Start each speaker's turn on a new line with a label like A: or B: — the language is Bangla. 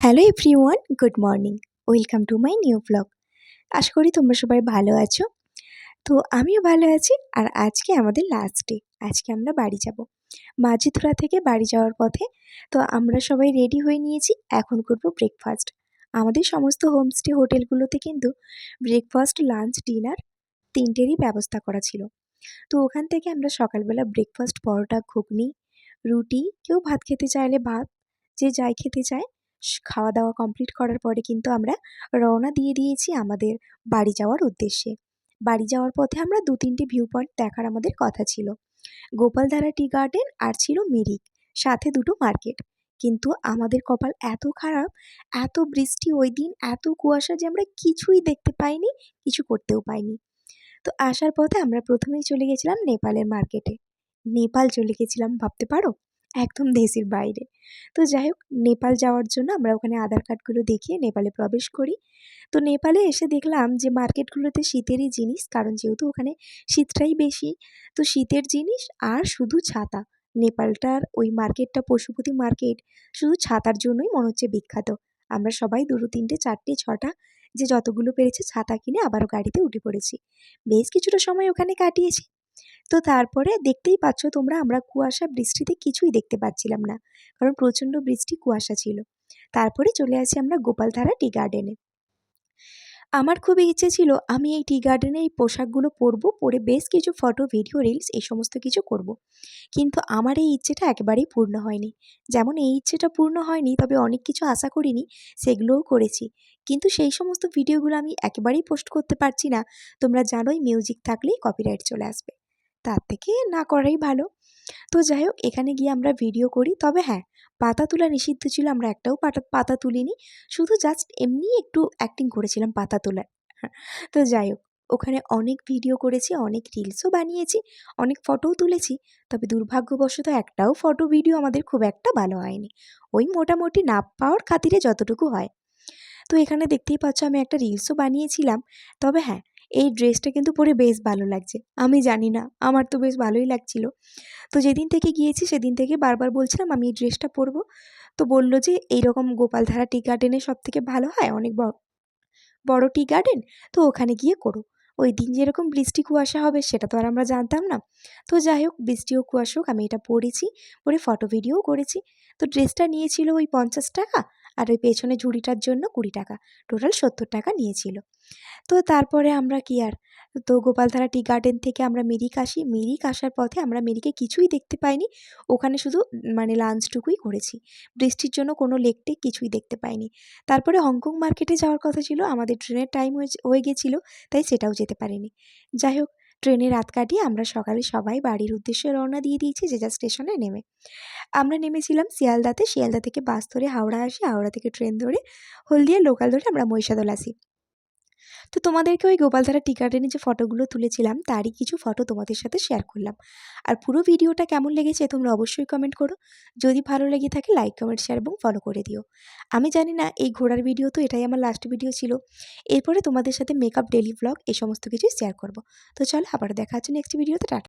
A: Hello everyone, good morning. Welcome to my new blog. আশা করি তোমরা সবাই ভালো আছো। তো আমিও ভালো আছি। আর আজকে আমাদের লাস্ট ডে। আজকে আমরা বাড়ি যাব। মাঝিথুরা থেকে বাড়ি যাওয়ার পথে তো আমরা সবাই রেডি হয়ে নিয়েছি। এখন করব ব্রেকফাস্ট। আমাদের সমস্ত হোমস্টে হোটেলগুলোতে কিন্তু ব্রেকফাস্ট, লাঞ্চ, ডিনার তিনটেরই ব্যবস্থা করা ছিল। তো ওখান থেকে আমরা সকালবেলা ব্রেকফাস্ট, পরোটা, ঘুগনি, রুটি, কেউ ভাত খেতে চাইলে ভাত, যে যাই খেতে চায়। খাওয়া দাওয়া কমপ্লিট করার পরে কিন্তু আমরা রওনা দিয়ে দিয়েছি আমাদের বাড়ি যাওয়ার উদ্দেশ্যে। বাড়ি যাওয়ার পথে আমরা ২-৩টে ভিউ পয়েন্ট দেখার আমাদের কথা ছিল। গোপালধারা টি গার্ডেন আর ছিল মিরিক, সাথে দুটো মার্কেট। কিন্তু আমাদের কপাল এত খারাপ, এত বৃষ্টি ওই দিন, এত কুয়াশা যে আমরা কিছুই দেখতে পাইনি, কিছু করতেও পাইনি। তো আসার পথে আমরা প্রথমেই চলে গেছিলাম নেপালের মার্কেটে। নেপাল চলে গেছিলাম, ভাবতে পারো? একদম দেশের বাইরে। তো যাই হোক, নেপাল যাওয়ার জন্য আমরা ওখানে আধার কার্ডগুলো দেখিয়ে নেপালে প্রবেশ করি। তো নেপালে এসে দেখলাম যে মার্কেটগুলোতে শীতেরই জিনিস, কারণ যেহেতু ওখানে শীতটাই বেশি। তো শীতের জিনিস আর শুধু ছাতা। নেপালটার ওই মার্কেটটা, পশুপতি মার্কেট, শুধু ছাতার জন্যই মনে হচ্ছে বিখ্যাত। আমরা সবাই ২, ৩, ৪, ৬টা যে যতগুলো পেরেছে ছাতা কিনে আবারও গাড়িতে উঠে পড়েছি। বেশ কিছুটা সময় ওখানে কাটিয়েছি। তো তারপরে দেখতেই পাচ্ছ তোমরা, আমরা কুয়াশা বৃষ্টিতে কিছুই দেখতে পাচ্ছিলাম না, কারণ প্রচণ্ড বৃষ্টি, কুয়াশা ছিল। তারপরে চলে আসি আমরা গোপালধারা টি গার্ডেনে। আমার খুবই ইচ্ছে ছিল আমি এই টি গার্ডেনে এই পোশাকগুলো পরবো, পরে বেশ কিছু ফটো, ভিডিও, রিলস এই সমস্ত কিছু করব। কিন্তু আমার এই ইচ্ছেটা একেবারেই পূর্ণ হয়নি। যেমন এই ইচ্ছেটা পূর্ণ হয়নি, তবে অনেক কিছু আশা করিনি, সেগুলোও করেছি। কিন্তু সেই সমস্ত ভিডিওগুলো আমি একেবারেই পোস্ট করতে পারছি না। তোমরা জানোই, মিউজিক থাকলেই কপিরাইট চলে আসবে। তার থেকে না করাই ভালো। তো যাই হোক, এখানে গিয়ে আমরা ভিডিও করি। তবে হ্যাঁ, পাতা তোলা নিষিদ্ধ ছিল, আমরা একটাও পাতা তুলিনি। শুধু জাস্ট এমনি একটু অ্যাক্টিং করেছিলাম পাতা তোলার। তো যাই হোক, ওখানে অনেক ভিডিও করেছি, অনেক রিলসও বানিয়েছি, অনেক ফটোও তুলেছি। তবে দুর্ভাগ্যবশত একটাও ফটো, ভিডিও আমাদের খুব একটা ভালো হয়নি। ওই মোটামুটি না পাওয়ার খাতিরে যতটুকু হয়। তো এখানে দেখতেই পাচ্ছ আমি একটা রিলসও বানিয়েছিলাম। তবে হ্যাঁ, এই ড্রেসটা কিন্তু পরে বেশ ভালো লাগছে। আমি জানি না, আমার তো বেশ ভালোই লাগছিল। তো যেদিন থেকে গিয়েছি সেদিন থেকে বারবার বলছিলাম আমি এই ড্রেসটা পরবো। তো বলল যে এইরকম গোপালধারা টি গার্ডেনে সবথেকে ভালো হয়, অনেক বড় টি গার্ডেন, তো ওখানে গিয়ে করো। ওই দিন যেরকম বৃষ্টি কুয়াশা হবে সেটা তো আর আমরা জানতাম না। তো যাই হোক, বৃষ্টি ও কুয়াশা হোক, আমি এটা পরেছি, পরে ফটো ভিডিওও করেছি। তো ড্রেসটা নিয়েছিল ওই 50 টাকা, আর ওই পেছনে ঝুড়িটার জন্য 20 টাকা, টোটাল 70 টাকা নিয়েছিল। তো তারপরে আমরা কি আর, তো গোপালধারা টি গার্ডেন থেকে আমরা মিরিক আসি। মিরিক আসার পথে আমরা মিরিকে কিছুই দেখতে পাইনি। ওখানে শুধু মানে লাঞ্চটুকুই করেছি। বৃষ্টির জন্য কোনো লেক টেক কিছুই দেখতে পাইনি। তারপরে হংকং মার্কেটে যাওয়ার কথা ছিল, আমাদের ট্রেনের টাইম হয়ে গেছিলো, তাই সেটাও যেতে পারিনি। যাই হোক, ট্রেনে রাত কাটিয়ে আমরা সকালে সবাই বাড়ির উদ্দেশ্যে রওনা দিয়ে দিয়েছি, যে যার স্টেশনে নেমে। আমরা নেমেছিলাম শিয়ালদাতে। শিয়ালদা থেকে বাস ধরে হাওড়া আসি, হাওড়া থেকে ট্রেন ধরে হলদিয়া লোকাল ধরে আমরা মহিষাদল আসি। তো তোমাদেরকে ওই গোপালধারা টি গার্ডেনে যে ফটোগুলো তুলেছিলাম তারই কিছু ফটো তোমাদের সাথে শেয়ার করলাম। আর পুরো ভিডিওটা কেমন লেগেছে তোমরা অবশ্যই কমেন্ট করো। যদি ভালো লেগে থাকে লাইক, কমেন্ট, শেয়ার এবং ফলো করে দিও। আমি জানি না, এই ঘোরার ভিডিও তো এটাই আমার লাস্ট ভিডিও ছিল। এরপরে তোমাদের সাথে মেকআপ, ডেলি ব্লগ এই সমস্ত কিছু শেয়ার করব। তো চলো, আবার দেখা হচ্ছে নেক্সট ভিডিওতে। টাটা।